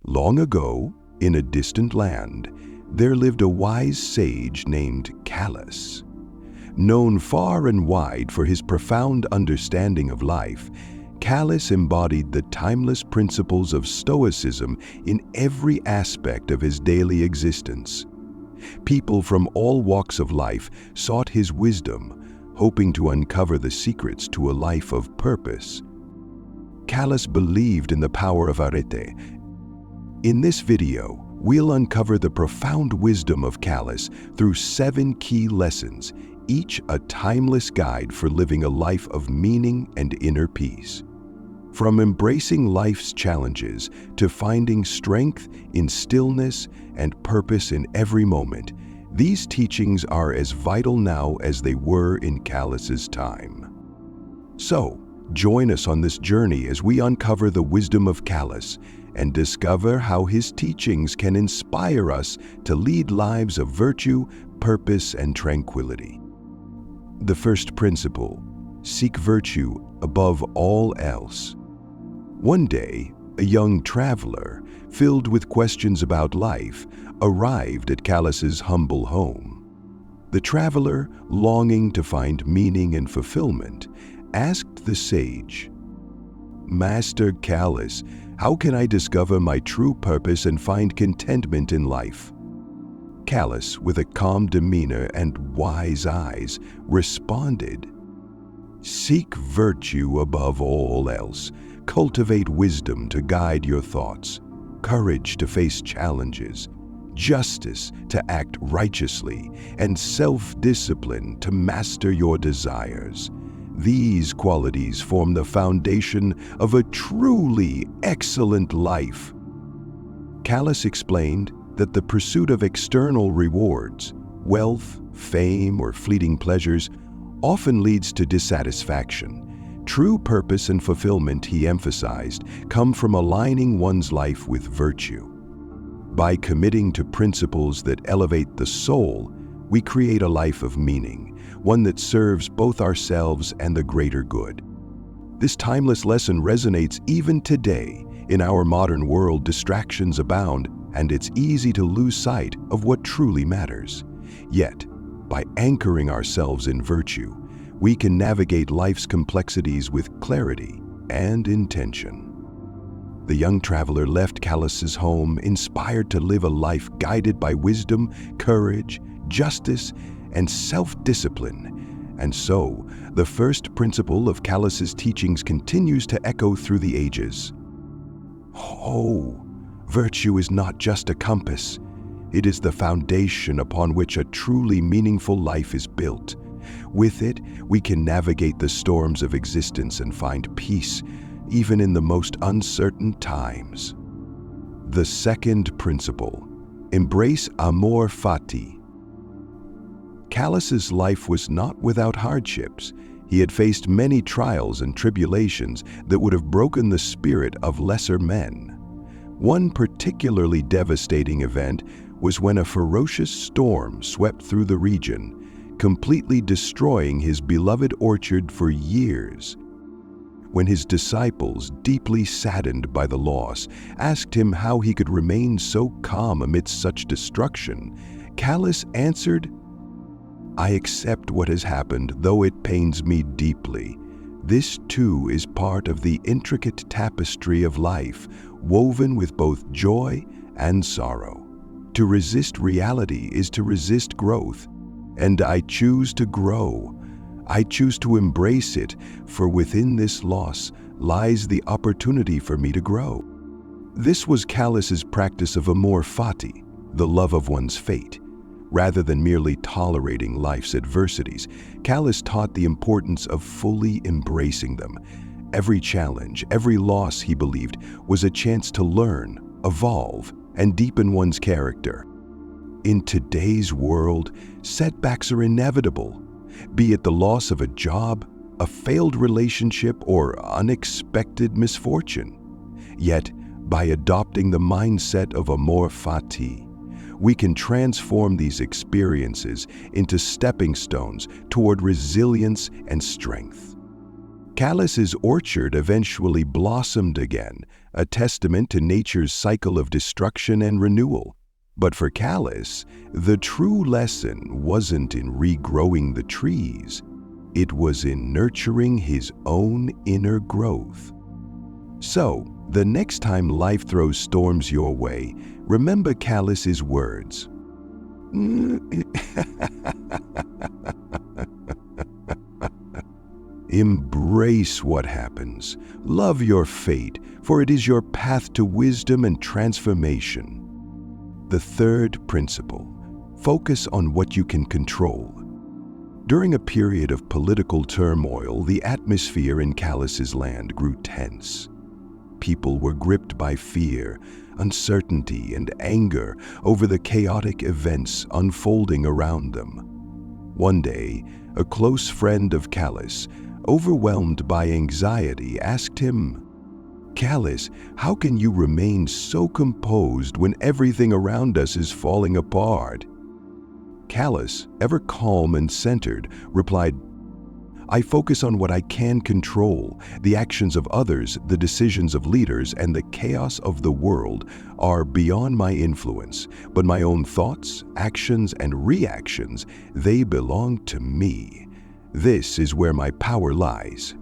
Long ago, in a distant land, there lived a wise sage named Callas. Known far and wide for his profound understanding of life, Callas embodied the timeless principles of Stoicism in every aspect of his daily existence. People from all walks of life sought his wisdom, hoping to uncover the secrets to a life of purpose. Callas believed in the power of arete. In this video, we'll uncover the profound wisdom of Callas through 7 key lessons, each a timeless guide for living a life of meaning and inner peace. From embracing life's challenges to finding strength in stillness and purpose in every moment, these teachings are as vital now as they were in Callas's time. So, join us on this journey as we uncover the wisdom of Callas and discover how his teachings can inspire us to lead lives of virtue, purpose, and tranquility. The first principle: seek virtue above all else. One day, a young traveler, filled with questions about life, arrived at Callas's humble home. The traveler, longing to find meaning and fulfillment, asked the sage, "Master Callas, how can I discover my true purpose and find contentment in life?" Callas, with a calm demeanor and wise eyes, responded, "Seek virtue above all else. Cultivate wisdom to guide your thoughts, courage to face challenges, justice to act righteously, and self-discipline to master your desires. These qualities form the foundation of a truly excellent life." Callas explained that the pursuit of external rewards, wealth, fame, or fleeting pleasures often leads to dissatisfaction. True purpose and fulfillment, he emphasized, come from aligning one's life with virtue. By committing to principles that elevate the soul, we create a life of meaning, one that serves both ourselves and the greater good. This timeless lesson resonates even today. In our modern world, distractions abound, and it's easy to lose sight of what truly matters. Yet, by anchoring ourselves in virtue, we can navigate life's complexities with clarity and intention. The young traveler left Callas's home inspired to live a life guided by wisdom, courage, justice, and self-discipline. And so, the first principle of Callas's teachings continues to echo through the ages. Oh, virtue is not just a compass. It is the foundation upon which a truly meaningful life is built. With it, we can navigate the storms of existence and find peace, even in the most uncertain times. The second principle: embrace Amor Fati. Callas's life was not without hardships. He had faced many trials and tribulations that would have broken the spirit of lesser men. One particularly devastating event was when a ferocious storm swept through the region, completely destroying his beloved orchard for years. When his disciples, deeply saddened by the loss, asked him how he could remain so calm amidst such destruction, Callas answered, "I accept what has happened, though it pains me deeply. This too is part of the intricate tapestry of life, woven with both joy and sorrow. To resist reality is to resist growth, and I choose to grow. I choose to embrace it, for within this loss lies the opportunity for me to grow." This was Callas's practice of Amor Fati, the love of one's fate. Rather than merely tolerating life's adversities, Callas taught the importance of fully embracing them. Every challenge, every loss, he believed, was a chance to learn, evolve, and deepen one's character. In today's world, setbacks are inevitable, be it the loss of a job, a failed relationship, or unexpected misfortune. Yet, by adopting the mindset of Amor Fati, we can transform these experiences into stepping stones toward resilience and strength. Callas's orchard eventually blossomed again, a testament to nature's cycle of destruction and renewal. But for Callas, the true lesson wasn't in regrowing the trees. It was in nurturing his own inner growth. So, the next time life throws storms your way, remember Callas's words. Embrace what happens. Love your fate, for it is your path to wisdom and transformation. The third principle: focus on what you can control. During a period of political turmoil, the atmosphere in Callas's land grew tense. People were gripped by fear, uncertainty, and anger over the chaotic events unfolding around them. One day, a close friend of Callas, overwhelmed by anxiety, asked him, "Callas, how can you remain so composed when everything around us is falling apart?" Callas, ever calm and centered, replied, "I focus on what I can control. The actions of others, the decisions of leaders, and the chaos of the world are beyond my influence. But my own thoughts, actions, and reactions, they belong to me. This is where my power lies."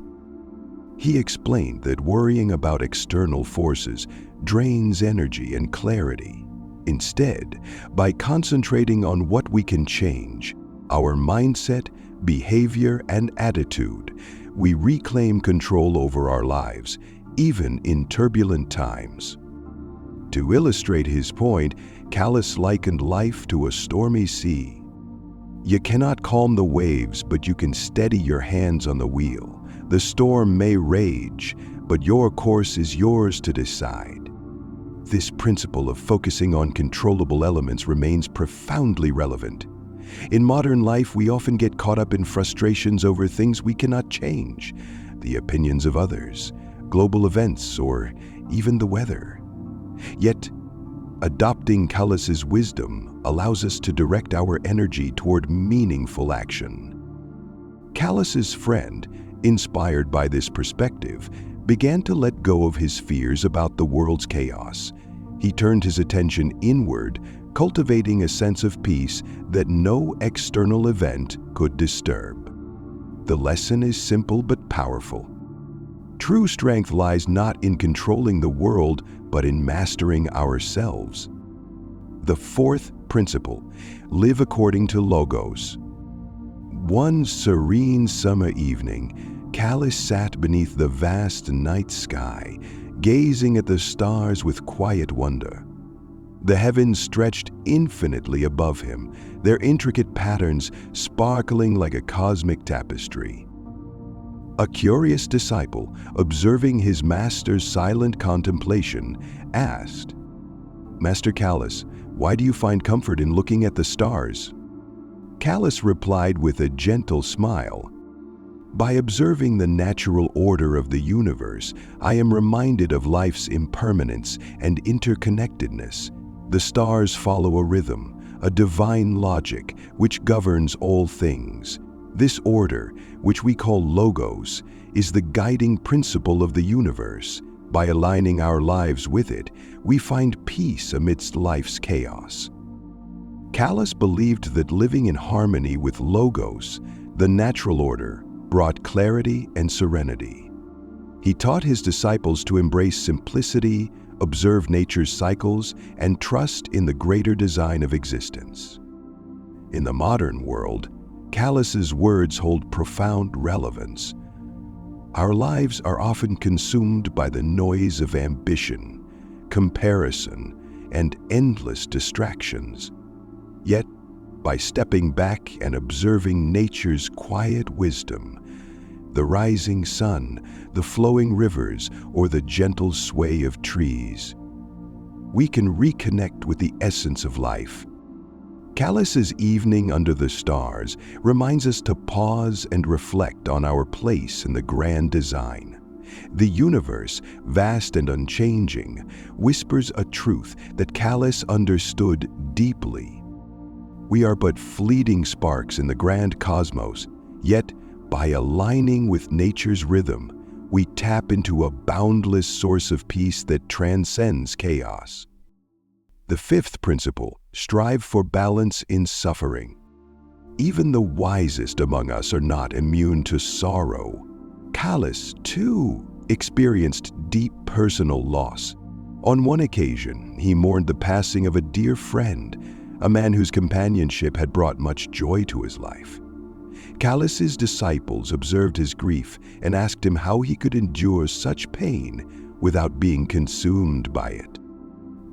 He explained that worrying about external forces drains energy and clarity. Instead, by concentrating on what we can change, our mindset, behavior, and attitude, we reclaim control over our lives, even in turbulent times. To illustrate his point, Callas likened life to a stormy sea. You cannot calm the waves, but you can steady your hands on the wheel. The storm may rage, but your course is yours to decide. This principle of focusing on controllable elements remains profoundly relevant. In modern life, we often get caught up in frustrations over things we cannot change, the opinions of others, global events, or even the weather. Yet, adopting Callas's wisdom allows us to direct our energy toward meaningful action. Callas's friend, inspired by this perspective, began to let go of his fears about the world's chaos. He turned his attention inward, cultivating a sense of peace that no external event could disturb. The lesson is simple but powerful. True strength lies not in controlling the world, but in mastering ourselves. The fourth principle: live according to Logos. One serene summer evening, Callas sat beneath the vast night sky, gazing at the stars with quiet wonder. The heavens stretched infinitely above him, their intricate patterns sparkling like a cosmic tapestry. A curious disciple, observing his master's silent contemplation, asked, "Master Callas, why do you find comfort in looking at the stars?" Callas replied with a gentle smile, "By observing the natural order of the universe, I am reminded of life's impermanence and interconnectedness. The stars follow a rhythm, a divine logic which governs all things. This order, which we call Logos, is the guiding principle of the universe. By aligning our lives with it, we find peace amidst life's chaos." Callas believed that living in harmony with Logos, the natural order, brought clarity and serenity. He taught his disciples to embrace simplicity, observe nature's cycles, and trust in the greater design of existence. In the modern world, Callas's words hold profound relevance. Our lives are often consumed by the noise of ambition, comparison, and endless distractions. Yet, by stepping back and observing nature's quiet wisdom, the rising sun, the flowing rivers, or the gentle sway of trees, we can reconnect with the essence of life. Callas's Evening Under the Stars reminds us to pause and reflect on our place in the grand design. The universe, vast and unchanging, whispers a truth that Callas understood deeply. We are but fleeting sparks in the grand cosmos, yet By aligning with nature's rhythm, we tap into a boundless source of peace that transcends chaos. The fifth principle, strive for balance in suffering. Even the wisest among us are not immune to sorrow. Callas, too, experienced deep personal loss. On one occasion, he mourned the passing of a dear friend, a man whose companionship had brought much joy to his life. Callas's disciples observed his grief and asked him how he could endure such pain without being consumed by it.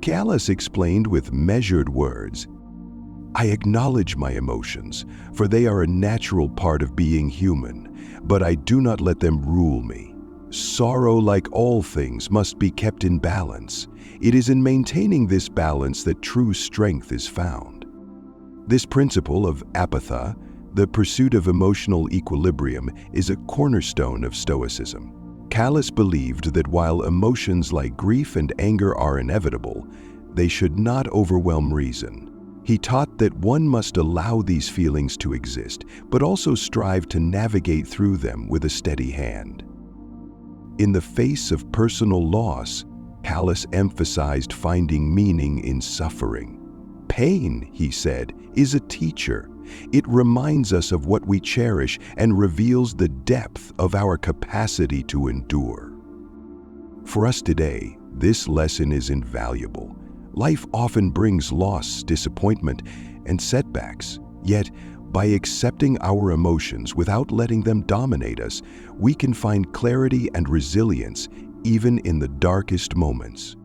Callas explained with measured words, "I acknowledge my emotions, for they are a natural part of being human, but I do not let them rule me. Sorrow, like all things, must be kept in balance. It is in maintaining this balance that true strength is found." This principle of apatha, the pursuit of emotional equilibrium, is a cornerstone of Stoicism. Callas believed that while emotions like grief and anger are inevitable, they should not overwhelm reason. He taught that one must allow these feelings to exist, but also strive to navigate through them with a steady hand. In the face of personal loss, Callas emphasized finding meaning in suffering. Pain, he said, is a teacher. It reminds us of what we cherish and reveals the depth of our capacity to endure. For us today, this lesson is invaluable. Life often brings loss, disappointment, and setbacks. Yet, by accepting our emotions without letting them dominate us, we can find clarity and resilience even in the darkest moments.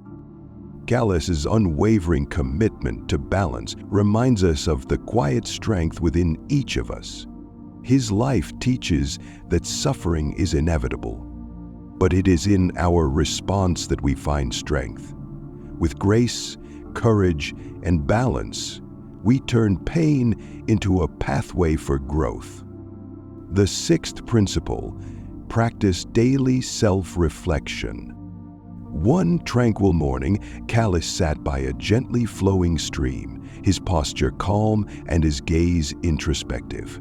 Callas's unwavering commitment to balance reminds us of the quiet strength within each of us. His life teaches that suffering is inevitable, but it is in our response that we find strength. With grace, courage, and balance, we turn pain into a pathway for growth. The sixth principle, practice daily self-reflection. One tranquil morning, Callas sat by a gently flowing stream, his posture calm and his gaze introspective.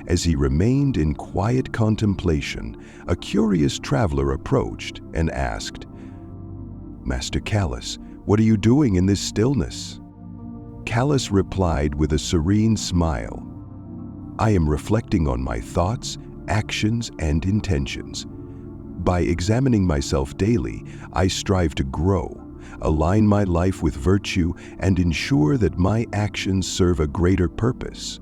As he remained in quiet contemplation, a curious traveler approached and asked, "Master Callas, what are you doing in this stillness?" Callas replied with a serene smile, "I am reflecting on my thoughts, actions, and intentions. By examining myself daily, I strive to grow, align my life with virtue, and ensure that my actions serve a greater purpose."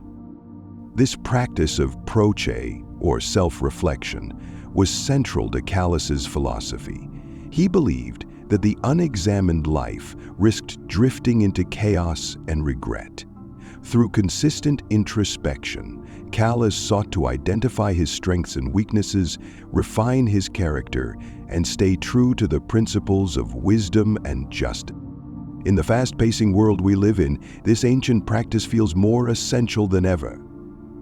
This practice of proche, or self-reflection, was central to Callas's philosophy. He believed that the unexamined life risked drifting into chaos and regret. Through consistent introspection, Callas sought to identify his strengths and weaknesses, refine his character, and stay true to the principles of wisdom and justice. In the fast-pacing world we live in, this ancient practice feels more essential than ever.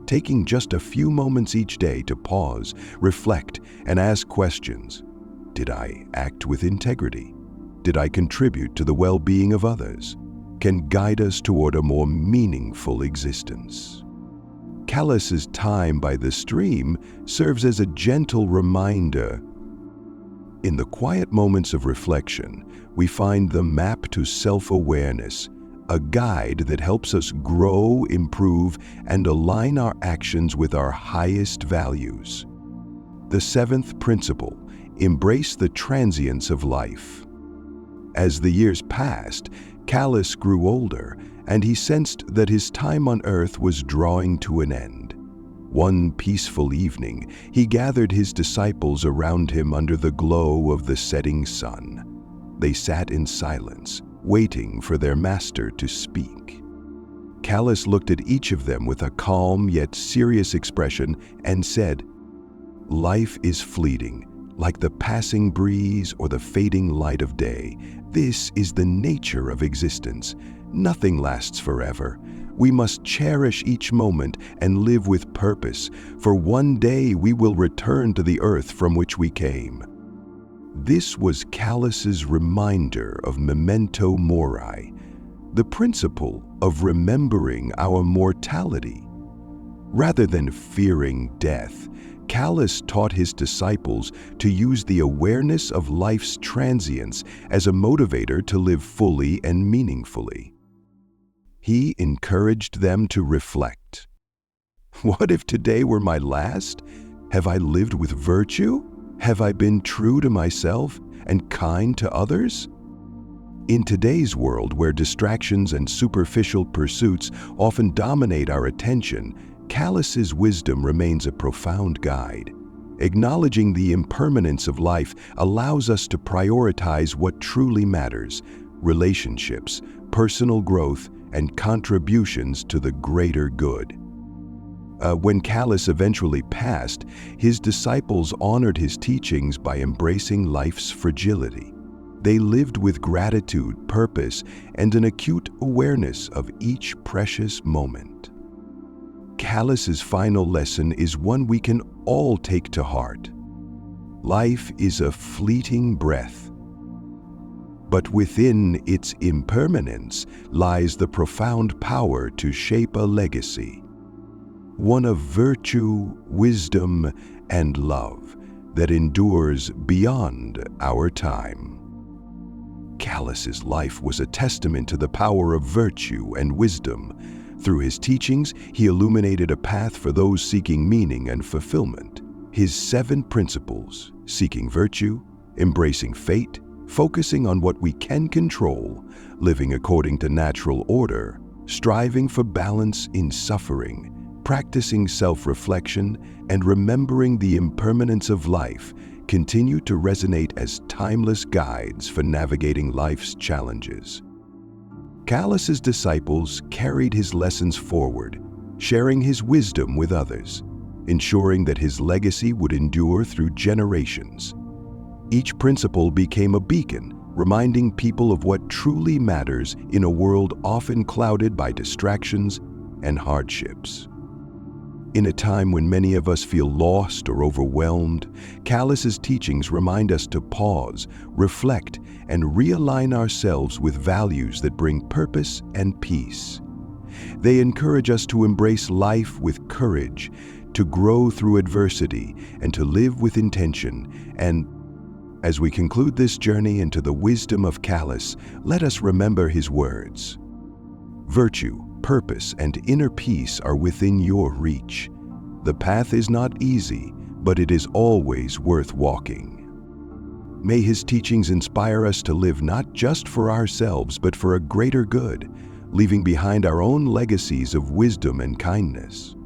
Taking just a few moments each day to pause, reflect, and ask questions. Did I act with integrity? Did I contribute to the well-being of others? Can guide us toward a more meaningful existence. Callas's time by the stream serves as a gentle reminder. In the quiet moments of reflection, we find the map to self-awareness, a guide that helps us grow, improve, and align our actions with our highest values. The seventh principle, embrace the transience of life. As the years passed, Callas grew older, and he sensed that his time on earth was drawing to an end. One peaceful evening, he gathered his disciples around him under the glow of the setting sun. They sat in silence, waiting for their master to speak. Callas looked at each of them with a calm yet serious expression and said, "Life is fleeting, like the passing breeze or the fading light of day. This is the nature of existence. Nothing lasts forever. We must cherish each moment and live with purpose, for one day we will return to the earth from which we came." This was Callas's reminder of memento mori, the principle of remembering our mortality. Rather than fearing death, Callas taught his disciples to use the awareness of life's transience as a motivator to live fully and meaningfully. He encouraged them to reflect. What if today were my last? Have I lived with virtue? Have I been true to myself and kind to others? In today's world, where distractions and superficial pursuits often dominate our attention, Callas's wisdom remains a profound guide. Acknowledging the impermanence of life allows us to prioritize what truly matters: relationships, personal growth, and contributions to the greater good. When Callas eventually passed, his disciples honored his teachings by embracing life's fragility. They lived with gratitude, purpose, and an acute awareness of each precious moment. Callas's final lesson is one we can all take to heart. Life is a fleeting breath, but within its impermanence lies the profound power to shape a legacy, one of virtue, wisdom, and love that endures beyond our time. Callas's life was a testament to the power of virtue and wisdom. Through his teachings, he illuminated a path for those seeking meaning and fulfillment. His 7 principles: seeking virtue, embracing fate, focusing on what we can control, living according to natural order, striving for balance in suffering, practicing self-reflection, and remembering the impermanence of life, continue to resonate as timeless guides for navigating life's challenges. Callas's disciples carried his lessons forward, sharing his wisdom with others, ensuring that his legacy would endure through generations. Each principle became a beacon, reminding people of what truly matters in a world often clouded by distractions and hardships. In a time when many of us feel lost or overwhelmed, Callas's teachings remind us to pause, reflect, and realign ourselves with values that bring purpose and peace. They encourage us to embrace life with courage, to grow through adversity, and to live with intention. And as we conclude this journey into the wisdom of Callas, let us remember his words. Virtue, purpose, and inner peace are within your reach. The path is not easy, but it is always worth walking. May his teachings inspire us to live not just for ourselves, but for a greater good, leaving behind our own legacies of wisdom and kindness.